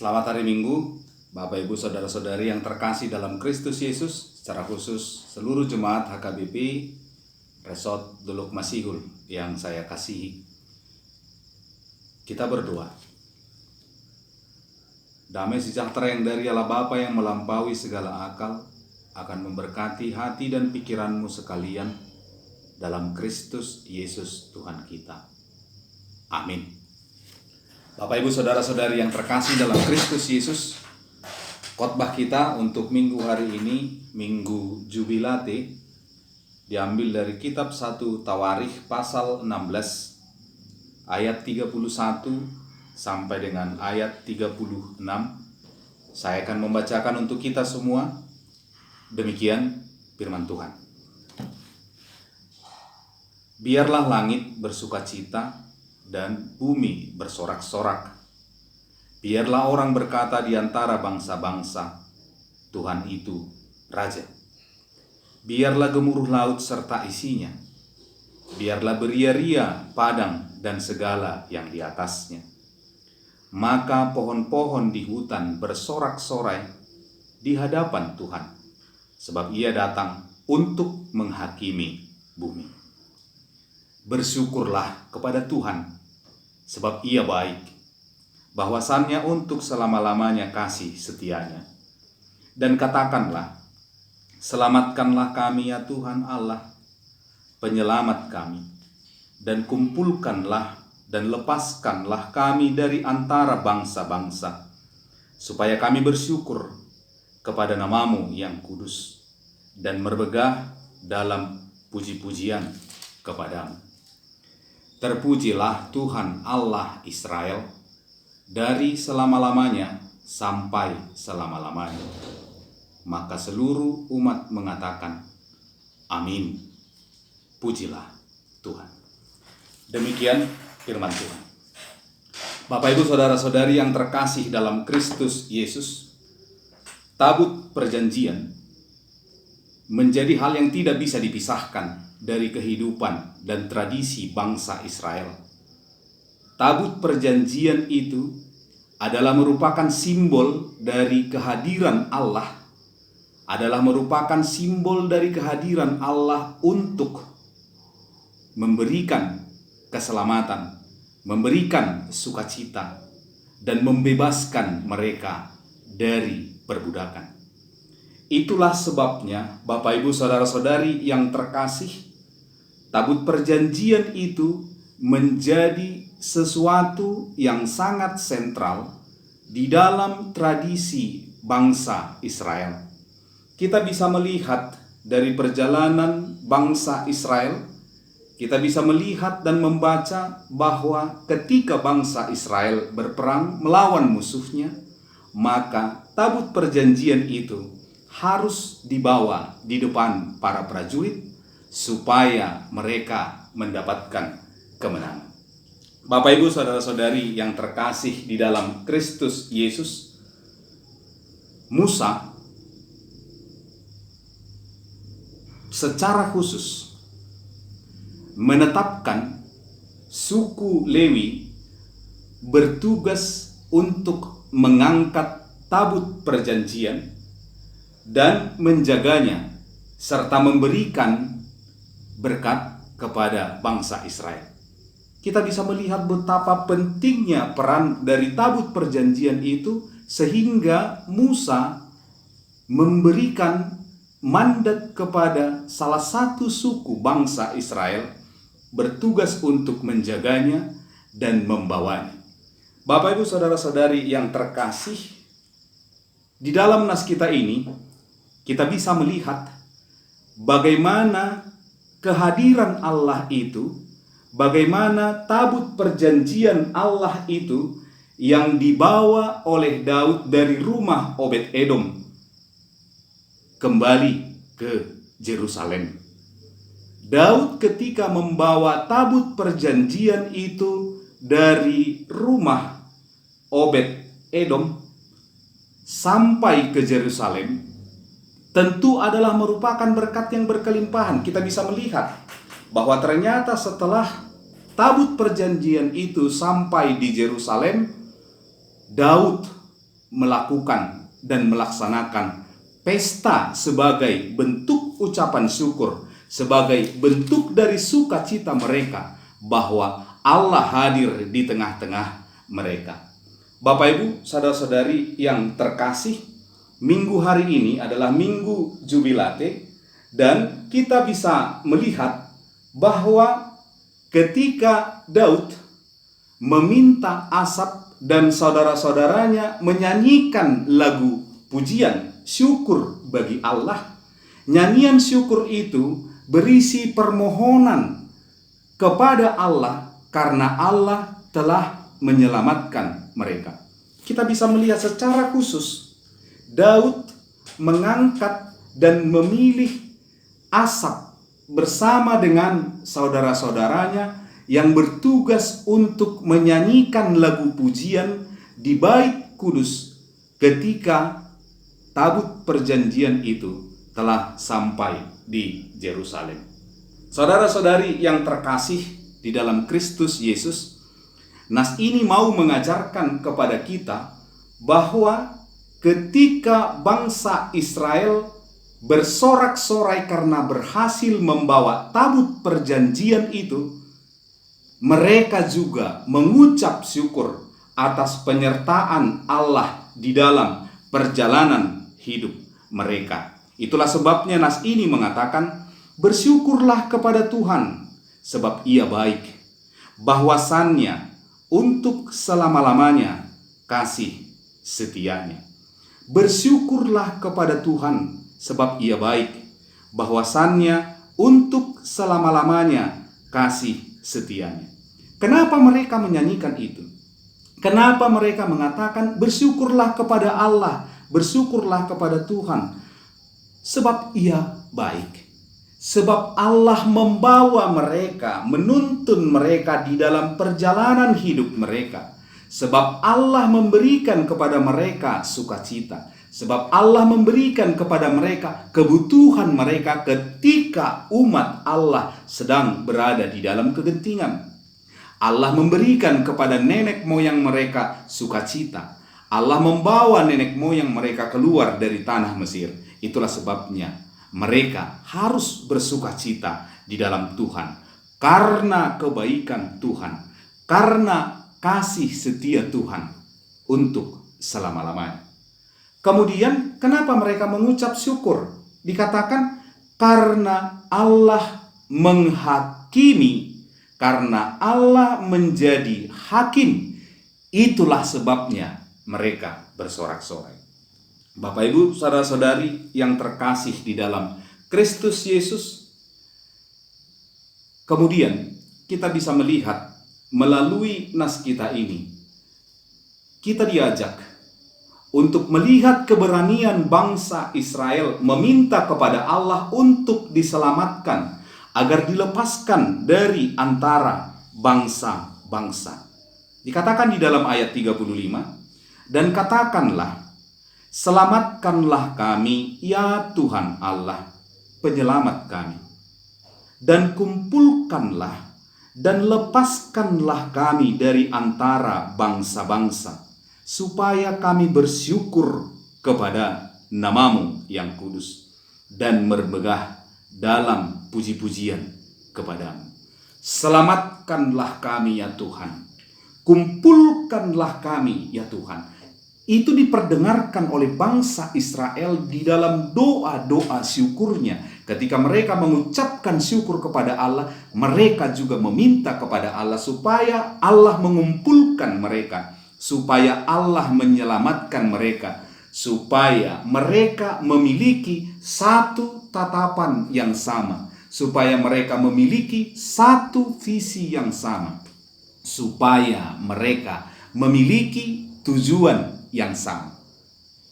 Selamat hari Minggu, Bapak Ibu Saudara-saudari yang terkasih dalam Kristus Yesus, secara khusus seluruh jemaat HKBP Resort Duluk Masihul yang saya kasihi. Kita berdoa. Damai sejahtera yang dari Allah Bapa yang melampaui segala akal akan memberkati hati dan pikiranmu sekalian dalam Kristus Yesus Tuhan kita. Amin. Bapak Ibu Saudara-saudari yang terkasih dalam Kristus Yesus, khotbah kita untuk minggu hari ini, Minggu Jubilate, diambil dari kitab 1 Tawarikh pasal 16 ayat 31 sampai dengan ayat 36. Saya akan membacakan untuk kita semua. Demikian firman Tuhan. Biarlah langit bersukacita dan bumi bersorak-sorak. Biarlah orang berkata di antara bangsa-bangsa, Tuhan itu Raja. Biarlah gemuruh laut serta isinya. Biarlah beria-ria padang dan segala yang di atasnya. Maka pohon-pohon di hutan bersorak-sorai di hadapan Tuhan, sebab Ia datang untuk menghakimi bumi. Bersyukurlah kepada Tuhan, sebab Ia baik, bahwasannya untuk selama-lamanya kasih setianya. Dan katakanlah, selamatkanlah kami ya Tuhan Allah, penyelamat kami, dan kumpulkanlah dan lepaskanlah kami dari antara bangsa-bangsa, supaya kami bersyukur kepada nama-Mu yang kudus, dan berbegah dalam puji-pujian kepadamu. Terpujilah Tuhan Allah Israel dari selama-lamanya sampai selama-lamanya. Maka seluruh umat mengatakan, Amin. Pujilah Tuhan. Demikian firman Tuhan. Bapak Ibu Saudara-saudari yang terkasih dalam Kristus Yesus, tabut perjanjian menjadi hal yang tidak bisa dipisahkan dari kehidupan dan tradisi bangsa Israel. Tabut perjanjian itu adalah merupakan simbol dari kehadiran Allah, adalah merupakan simbol dari kehadiran Allah untuk memberikan keselamatan, memberikan sukacita, dan membebaskan mereka dari perbudakan. Itulah sebabnya, Bapak Ibu Saudara-saudari yang terkasih, tabut perjanjian itu menjadi sesuatu yang sangat sentral di dalam tradisi bangsa Israel. Kita bisa melihat dari perjalanan bangsa Israel, kita bisa melihat dan membaca bahwa ketika bangsa Israel berperang melawan musuhnya, maka tabut perjanjian itu harus dibawa di depan para prajurit supaya mereka mendapatkan kemenangan. Bapak Ibu Saudara-saudari yang terkasih di dalam Kristus Yesus, Musa secara khusus menetapkan suku Lewi bertugas untuk mengangkat tabut perjanjian dan menjaganya serta memberikan berkat kepada bangsa Israel. Kita bisa melihat betapa pentingnya peran dari tabut perjanjian itu, sehingga Musa memberikan mandat kepada salah satu suku bangsa Israel bertugas untuk menjaganya dan membawanya. Bapak Ibu Saudara-saudari yang terkasih, di dalam nas kita ini kita bisa melihat bagaimana kehadiran Allah itu, bagaimana tabut perjanjian Allah itu yang dibawa oleh Daud dari rumah Obed-Edom kembali ke Yerusalem. Daud ketika membawa tabut perjanjian itu dari rumah Obed-Edom sampai ke Yerusalem, tentu adalah merupakan berkat yang berkelimpahan. Kita bisa melihat bahwa ternyata setelah tabut perjanjian itu sampai di Yerusalem, Daud melakukan dan melaksanakan pesta sebagai bentuk ucapan syukur, sebagai bentuk dari sukacita mereka bahwa Allah hadir di tengah-tengah mereka. Bapak Ibu, saudara-saudari yang terkasih, minggu hari ini adalah minggu Jubilate, dan kita bisa melihat bahwa ketika Daud meminta Asaf dan saudara-saudaranya menyanyikan lagu pujian syukur bagi Allah, nyanyian syukur itu berisi permohonan kepada Allah karena Allah telah menyelamatkan mereka. Kita bisa melihat secara khusus Daud mengangkat dan memilih Asaf bersama dengan saudara-saudaranya yang bertugas untuk menyanyikan lagu pujian di Bait Kudus ketika tabut perjanjian itu telah sampai di Yerusalem. Saudara-saudari yang terkasih di dalam Kristus Yesus, nas ini mau mengajarkan kepada kita bahwa ketika bangsa Israel bersorak-sorai karena berhasil membawa tabut perjanjian itu, mereka juga mengucap syukur atas penyertaan Allah di dalam perjalanan hidup mereka. Itulah sebabnya nas ini mengatakan, bersyukurlah kepada Tuhan sebab Ia baik, bahwasannya untuk selama-lamanya kasih setianya. Bersyukurlah kepada Tuhan sebab Ia baik, bahwasannya untuk selama-lamanya kasih setianya. Kenapa mereka menyanyikan itu? Kenapa mereka mengatakan bersyukurlah kepada Allah, bersyukurlah kepada Tuhan? Sebab Ia baik. Sebab Allah membawa mereka, menuntun mereka di dalam perjalanan hidup mereka. Sebab Allah memberikan kepada mereka sukacita. Sebab Allah memberikan kepada mereka kebutuhan mereka ketika umat Allah sedang berada di dalam kegentingan. Allah memberikan kepada nenek moyang mereka sukacita. Allah membawa nenek moyang mereka keluar dari tanah Mesir. Itulah sebabnya mereka harus bersukacita di dalam Tuhan. Karena kebaikan Tuhan. Karena kasih setia Tuhan untuk selama-lamanya. Kemudian kenapa mereka mengucap syukur? Dikatakan karena Allah menghakimi, karena Allah menjadi hakim. Itulah sebabnya mereka bersorak-sorai. Bapak Ibu, saudara-saudari yang terkasih di dalam Kristus Yesus, kemudian kita bisa melihat melalui nas kita ini, kita diajak untuk melihat keberanian bangsa Israel meminta kepada Allah untuk diselamatkan agar dilepaskan dari antara bangsa-bangsa. Dikatakan di dalam ayat 35, dan katakanlah, selamatkanlah kami ya Tuhan Allah, penyelamat kami, dan kumpulkanlah dan lepaskanlah kami dari antara bangsa-bangsa, supaya kami bersyukur kepada namamu yang kudus dan bermegah dalam puji-pujian kepadamu. Selamatkanlah kami ya Tuhan, kumpulkanlah kami ya Tuhan. Itu diperdengarkan oleh bangsa Israel di dalam doa-doa syukurnya. Ketika mereka mengucapkan syukur kepada Allah, mereka juga meminta kepada Allah supaya Allah mengumpulkan mereka, supaya Allah menyelamatkan mereka, supaya mereka memiliki satu tatapan yang sama, supaya mereka memiliki satu visi yang sama, supaya mereka memiliki tujuan yang sama.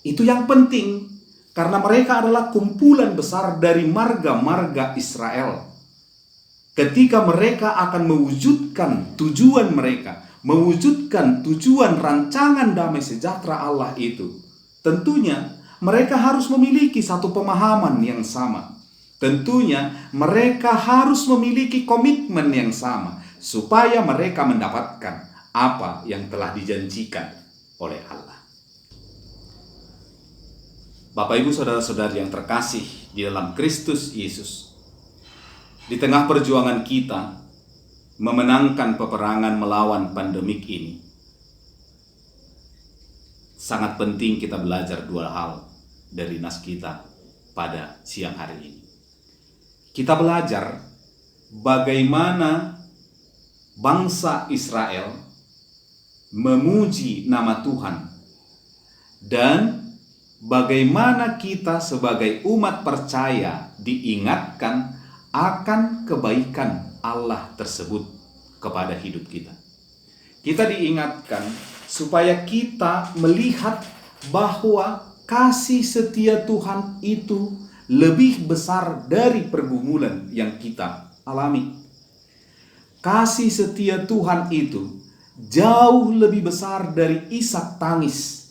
Itu yang penting, karena mereka adalah kumpulan besar dari marga-marga Israel. Ketika mereka akan mewujudkan tujuan mereka, mewujudkan tujuan rancangan damai sejahtera Allah itu, tentunya mereka harus memiliki satu pemahaman yang sama. Tentunya mereka harus memiliki komitmen yang sama, supaya mereka mendapatkan apa yang telah dijanjikan oleh Allah. Bapak Ibu Saudara-saudari yang terkasih di dalam Kristus Yesus, di tengah perjuangan kita memenangkan peperangan melawan pandemik ini, sangat penting kita belajar dua hal dari nas kita pada siang hari ini. Kita belajar bagaimana bangsa Israel memuji nama Tuhan, dan bagaimana kita sebagai umat percaya diingatkan akan kebaikan Allah tersebut kepada hidup kita. Kita diingatkan supaya kita melihat bahwa kasih setia Tuhan itu lebih besar dari pergumulan yang kita alami. Kasih setia Tuhan itu jauh lebih besar dari isak tangis.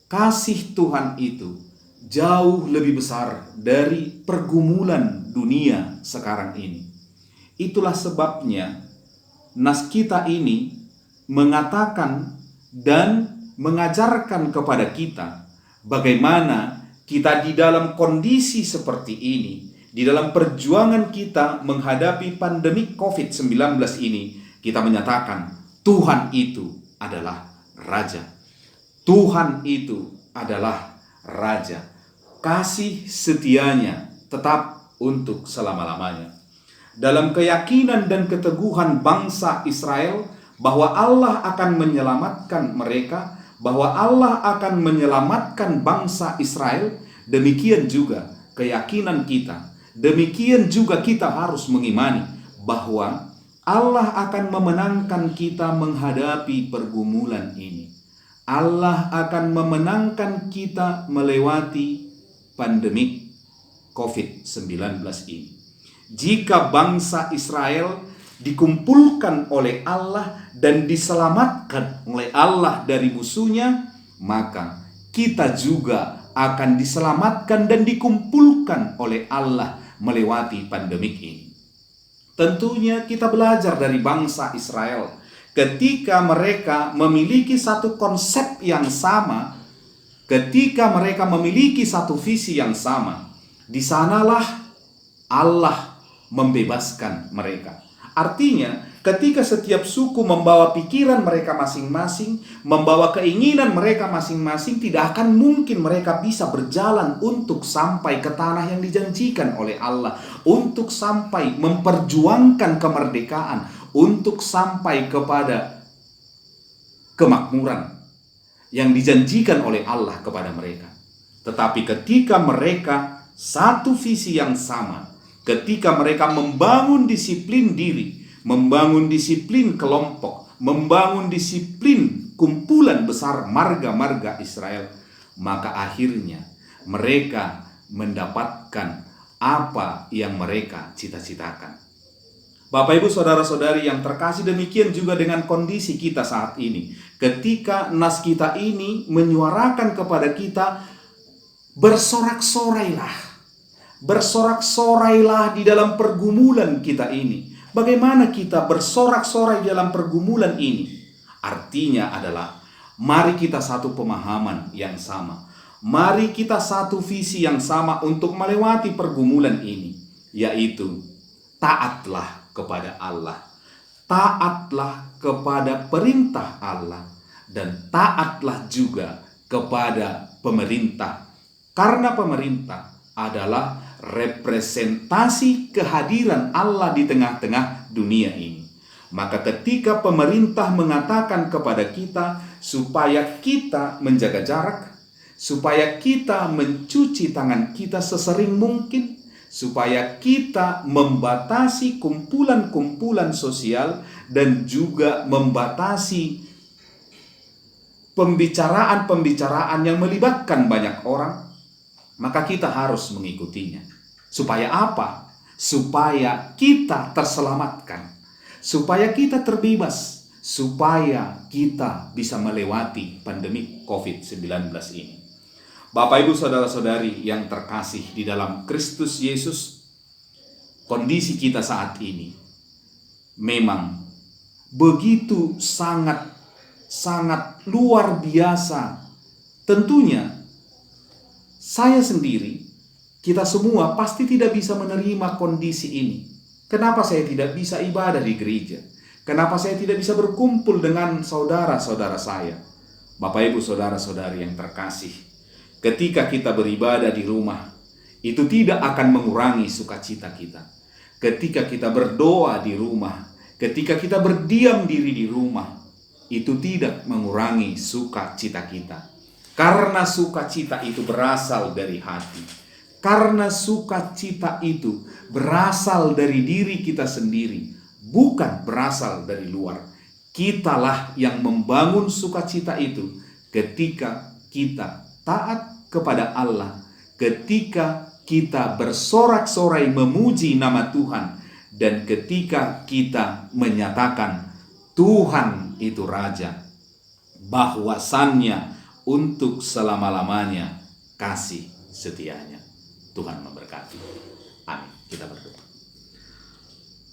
Kasih Tuhan itu jauh lebih besar dari pergumulan dunia sekarang ini. Itulah sebabnya nas kita ini mengatakan dan mengajarkan kepada kita bagaimana kita di dalam kondisi seperti ini, di dalam perjuangan kita menghadapi pandemi COVID-19 ini, kita menyatakan Tuhan itu adalah Raja. Tuhan itu adalah Raja. Kasih setianya tetap untuk selama-lamanya. Dalam keyakinan dan keteguhan bangsa Israel bahwa Allah akan menyelamatkan mereka, bahwa Allah akan menyelamatkan bangsa Israel, demikian juga keyakinan kita. Demikian juga kita harus mengimani bahwa Allah akan memenangkan kita menghadapi pergumulan ini. Allah akan memenangkan kita melewati pandemik COVID-19 ini. Jika bangsa Israel dikumpulkan oleh Allah dan diselamatkan oleh Allah dari musuhnya, maka kita juga akan diselamatkan dan dikumpulkan oleh Allah melewati pandemik ini. Tentunya kita belajar dari bangsa Israel ketika mereka memiliki satu konsep yang sama, ketika mereka memiliki satu visi yang sama. Di sanalah Allah membebaskan mereka. Artinya, ketika setiap suku membawa pikiran mereka masing-masing, membawa keinginan mereka masing-masing, tidak akan mungkin mereka bisa berjalan untuk sampai ke tanah yang dijanjikan oleh Allah, untuk sampai memperjuangkan kemerdekaan, untuk sampai kepada kemakmuran yang dijanjikan oleh Allah kepada mereka. Tetapi ketika mereka satu visi yang sama, ketika mereka membangun disiplin diri, membangun disiplin kelompok, membangun disiplin kumpulan besar marga-marga Israel, maka akhirnya mereka mendapatkan apa yang mereka cita-citakan. Bapak Ibu Saudara-saudari yang terkasih, demikian juga dengan kondisi kita saat ini. Ketika nas kita ini menyuarakan kepada kita, bersorak-sorailah. Bersorak-sorailah di dalam pergumulan kita ini. Bagaimana kita bersorak-sorai dalam pergumulan ini? Artinya adalah, mari kita satu pemahaman yang sama. Mari kita satu visi yang sama untuk melewati pergumulan ini. Yaitu, taatlah kepada Allah. Taatlah kepada perintah Allah. Dan taatlah juga kepada pemerintah. Karena pemerintah adalah representasi kehadiran Allah di tengah-tengah dunia ini. Maka ketika pemerintah mengatakan kepada kita supaya kita menjaga jarak, supaya kita mencuci tangan kita sesering mungkin, supaya kita membatasi kumpulan-kumpulan sosial dan juga membatasi pembicaraan-pembicaraan yang melibatkan banyak orang, maka kita harus mengikutinya. Supaya apa? Supaya kita terselamatkan, supaya kita terbebas, supaya kita bisa melewati pandemi COVID-19 ini. Bapak Ibu Saudara-saudari yang terkasih di dalam Kristus Yesus, kondisi kita saat ini memang begitu sangat luar biasa. Tentunya Saya sendiri, kita semua pasti tidak bisa menerima kondisi ini. Kenapa saya tidak bisa ibadah di gereja? Kenapa saya tidak bisa berkumpul dengan saudara-saudara saya? Bapak, Ibu, saudara-saudari yang terkasih, ketika kita beribadah di rumah, itu tidak akan mengurangi sukacita kita. Ketika kita berdoa di rumah, ketika kita berdiam diri di rumah, itu tidak mengurangi sukacita kita. Karena sukacita itu berasal dari hati. Karena sukacita itu berasal dari diri kita sendiri, bukan berasal dari luar. Kitalah yang membangun sukacita itu ketika kita taat kepada Allah, ketika kita bersorak-sorai memuji nama Tuhan, dan ketika kita menyatakan Tuhan itu Raja, bahwasannya untuk selama-lamanya kasih setianya. Tuhan memberkati. Amin. Kita berdoa.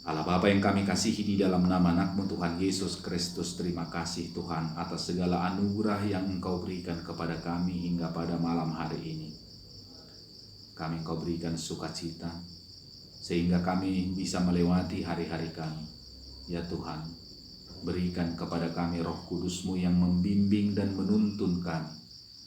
Allah Bapa yang kami kasihi, di dalam nama Anak-Mu Tuhan Yesus Kristus, terima kasih Tuhan atas segala anugerah yang Engkau berikan kepada kami hingga pada malam hari ini. Kami Engkau berikan sukacita sehingga kami bisa melewati hari-hari kami. Ya Tuhan, berikan kepada kami Roh Kudus-Mu yang membimbing dan menuntun kami.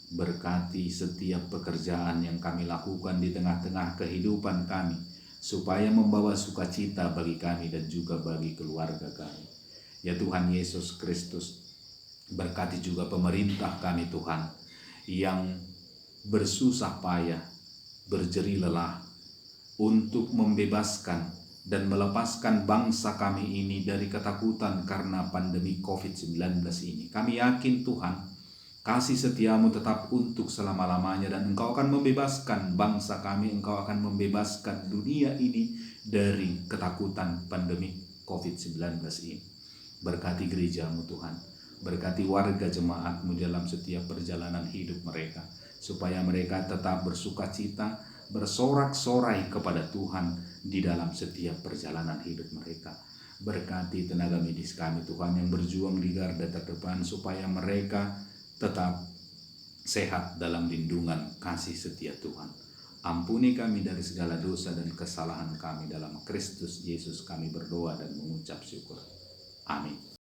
Berkati setiap pekerjaan yang kami lakukan di tengah-tengah kehidupan kami, supaya membawa sukacita bagi kami dan juga bagi keluarga kami. Ya Tuhan Yesus Kristus, berkati juga pemerintah kami Tuhan, yang bersusah payah, berjerih lelah untuk membebaskan dan melepaskan bangsa kami ini dari ketakutan karena pandemi COVID-19 ini. Kami yakin Tuhan, kasih setiamu tetap untuk selama-lamanya, dan Engkau akan membebaskan bangsa kami, Engkau akan membebaskan dunia ini dari ketakutan pandemi COVID-19 ini. Berkati gerejamu Tuhan, berkati warga jemaatmu dalam setiap perjalanan hidup mereka, supaya mereka tetap bersukacita, bersorak-sorai kepada Tuhan di dalam setiap perjalanan hidup mereka. Berkati tenaga medis kami Tuhan yang berjuang di garda terdepan, supaya mereka tetap sehat dalam lindungan kasih setia Tuhan. Ampuni kami dari segala dosa dan kesalahan kami, dalam Kristus Yesus kami berdoa dan mengucap syukur. Amin.